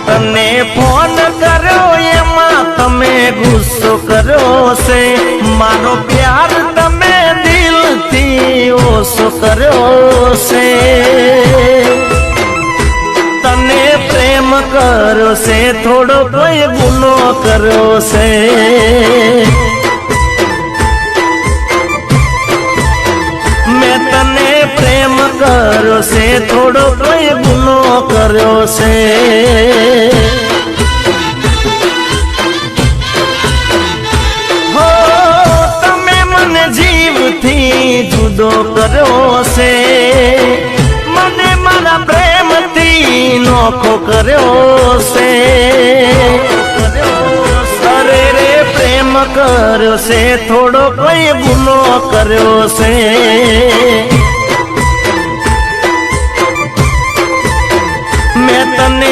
तने फोन करो एमां तमे गुस्सो करो से मारो प्यार तमे दिल थी ओसो करो से तने प्रेम करो से थोड़ो कोई गुनो करो से मैं तने प्रेम करो से थोड़ो कोई गुनो करो से हो तमे मन जीव थी जुदो करो से मने मारा प्रेम थी नोखो करो से अरे रे प्रेम करो से थोड़ो कोई गुनो करो से मैं तने